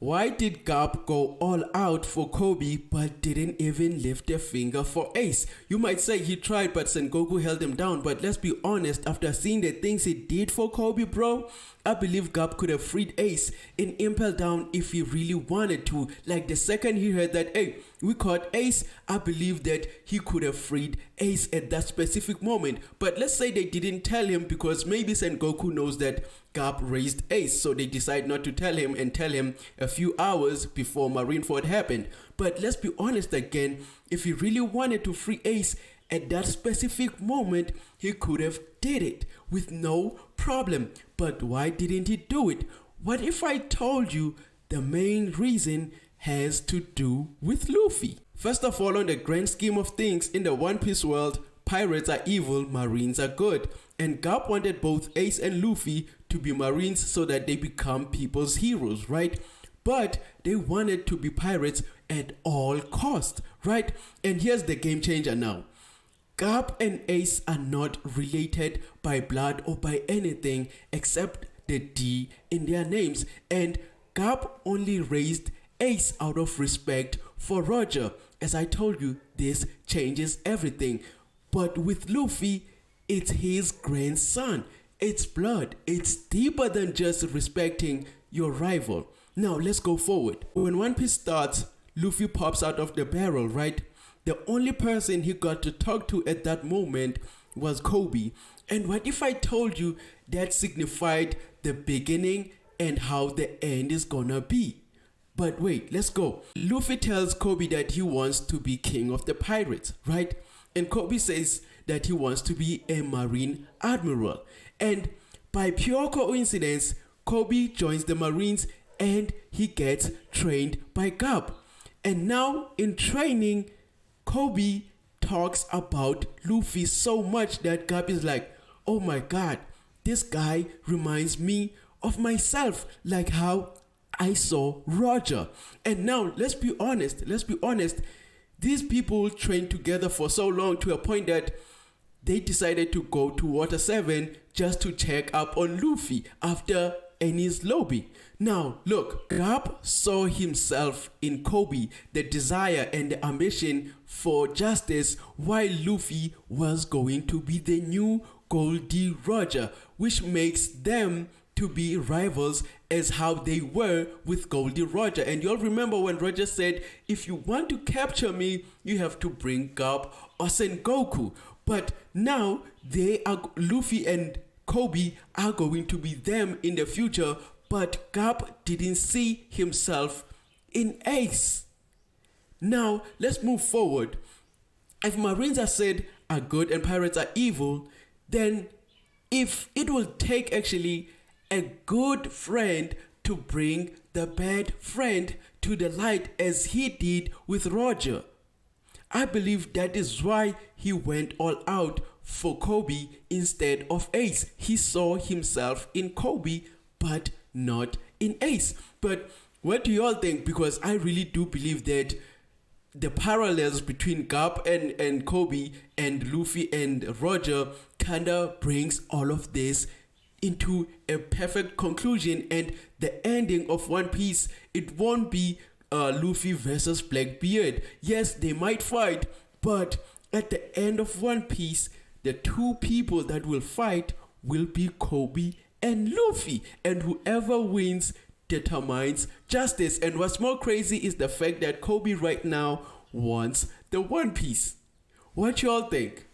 Why did Garp go all out for Kobe but didn't even lift a finger for Ace? You might say he tried but Sengoku held him down, but let's be honest, after seeing the things he did for Kobe, bro, I believe Garp could have freed Ace in Impel Down if he really wanted to. Like the second he heard that, hey, we caught Ace, I believe that he could have freed Ace at that specific moment. But let's say they didn't tell him because maybe Sengoku knows that Garp raised Ace, so they decide not to tell him and tell him a few hours before Marineford happened. But let's be honest again, if he really wanted to free Ace at that specific moment, he could have did it with no problem. But why didn't he do it? What if I told you the main reason has to do with Luffy? First of all, on the grand scheme of things, in the One Piece world, pirates are evil, marines are good. And Garp wanted both Ace and Luffy to be marines so that they become people's heroes, right? But they wanted to be pirates at all costs, right? And here's the game changer now. Garp and Ace are not related by blood or by anything except the D in their names. And Garp only raised Ace out of respect for Roger. As I told you, this changes everything. But with Luffy, it's his grandson. It's blood. It's deeper than just respecting your rival. Now let's go forward. When One Piece starts, Luffy pops out of the barrel, right? The only person he got to talk to at that moment was Kobe. And what if I told you that signified the beginning and how the end is gonna be? But wait, let's go. Luffy tells Kobe that he wants to be king of the pirates, right? And Kobe says that he wants to be a marine admiral. And by pure coincidence, Kobe joins the Marines and he gets trained by Garp. And now in training, Kobe talks about Luffy so much that Garp is like, oh my god, this guy reminds me of myself, like how I saw Roger. And now let's be honest, these people trained together for so long to a point that they decided to go to Water 7 just to check up on Luffy after Enies Lobby. Now look, Garp saw himself in Kobe, the desire and the ambition for justice, while Luffy was going to be the new Goldie Roger, which makes them to be rivals as how they were with Goldie Roger. And you'll remember when Roger said, if you want to capture me, you have to bring Garp or Sengoku. But now they are, Luffy and Kobe are going to be them in the future, but Garp didn't see himself in Ace. Now let's move forward. If Marines are said are good and pirates are evil, then if it will take actually a good friend to bring the bad friend to the light as he did with Roger, I believe that is why he went all out for Kobe instead of Ace. He saw himself in Kobe but not in Ace. But what do you all think? Because I really do believe that the parallels between Garp and Kobe and Luffy and Roger kinda brings all of this into a perfect conclusion, and the ending of One Piece, it won't be Luffy versus Blackbeard. Yes, they might fight, but at the end of One Piece, the two people that will fight will be Kobe and Luffy, and whoever wins determines justice. And what's more crazy is the fact that Kobe right now wants the One Piece. What y'all think?